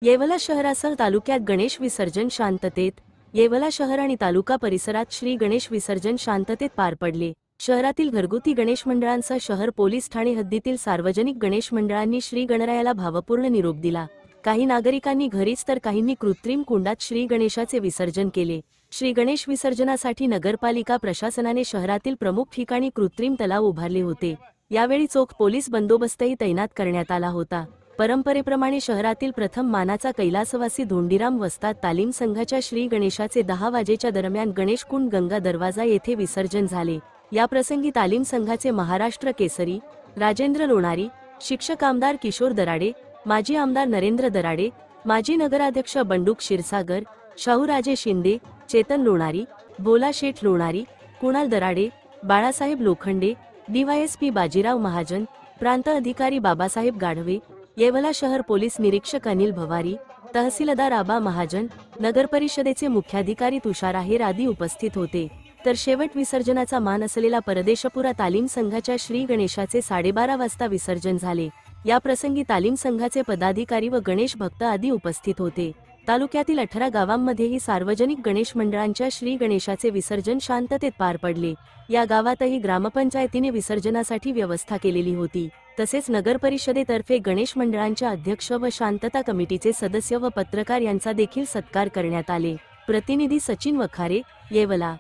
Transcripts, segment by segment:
येवला शहरासह तालुक्यात गणेश विसर्जन शांततेत। येवला शहर आणि तालुका परिसरात श्री गणेश विसर्जन शांततेत पार पडले। शहरातील घरगुती गणेश मंडळांसह शहर पोलीस ठाणे हद्दीतील सार्वजनिक गणेश मंडळांनी श्री गणरायाला भावपूर्ण निरोप दिला। काही नागरिकांनी घरीच तर काहींनी कृत्रिम कुंडात श्री गणेशाचे विसर्जन केले। श्री गणेश विसर्जनासाठी नगरपालिका प्रशासनाने शहरातील प्रमुख ठिकाणी कृत्रिम तलाव उभारले होते। यावेळी चोख पोलीस बंदोबस्तही तैनात करण्यात आला होता। परंपरेप्रमाणे शहरातील प्रथम मानाचा कैलासवासी धोंडीराम वस्ताद तालीम संघाच्या श्री गणेशाचे 10 वाजेच्या दरम्यान गणेशकुंड गंगा दरवाजा येथे विसर्जन झाले। या प्रसंगी तालीम संघाचे महाराष्ट्र केसरी राजेंद्र लोणारी, शिक्षक आमदार किशोर दराडे, माजी आमदार नरेंद्र दराडे, माजी नगराध्यक्ष बंडू क्षीरसागर, शाहूराजे शिंदे, चेतन लोणारी, भोला शेठ लोणारी, कुणाल दराडे, बाळासाहेब लोखंडे, डीवायएसपी बाजीराव महाजन, प्रांत अधिकारी बाबासाहेब गाढवे, येवला शहर पोलीस निरीक्षक अनिल भवारी, तहसीलदार आबा महाजन, नगरपरिषदेचे मुख्याधिकारी तुषार आहेर आदी उपस्थित होते। तर शेवट विसर्जनाचा मान असलेला परदेशपुरा तालीम संघाच्या श्री गणेशाचे 12:30 वाजता विसर्जन झाले। या प्रसंगी तालीम संघाचे पदाधिकारी व गणेश भक्त आदी उपस्थित होते। तालुक्यातील 18 गावांमध्येही सार्वजनिक गणेश मंडळांच्या श्री गणेशाचे विसर्जन शांततेत पार पडले। या गावातही ग्रामपंचायतीने विसर्जनासाठी व्यवस्था केलेली होती। तसेच नगरपरिषदेतर्फे गणेश मंडळांच्या अध्यक्ष व शांतता कमिटीचे सदस्य व पत्रकार यांचा देखील सत्कार करण्यात आले। प्रतिनिधी सचिन वखारे, येवला।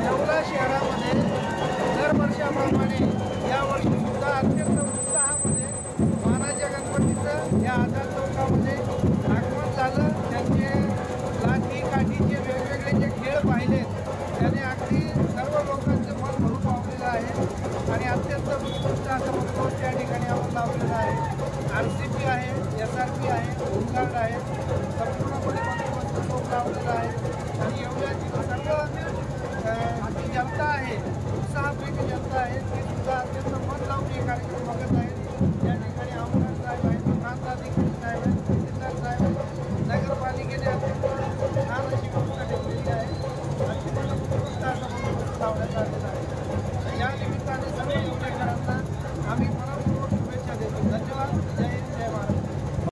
येवला शहरामध्ये दर वर्षाप्रमाणे यावर्षी सुद्धा अत्यंत उत्साहामध्ये मानाच्या गणपतीचं या आझाद चौकामध्ये आगमन झालं। त्यांचे लाठी काठीचे वेगवेगळे जे खेळ पाहिले त्याने अगदी सर्व लोकांचे मन भरून पावलेलं आहे आणि अत्यंत उत्कृष्ट असं बंदोबस्त या ठिकाणी आपण लावलेला आहे। RCP आहे, SRP आहे, होमगार्ड आहे।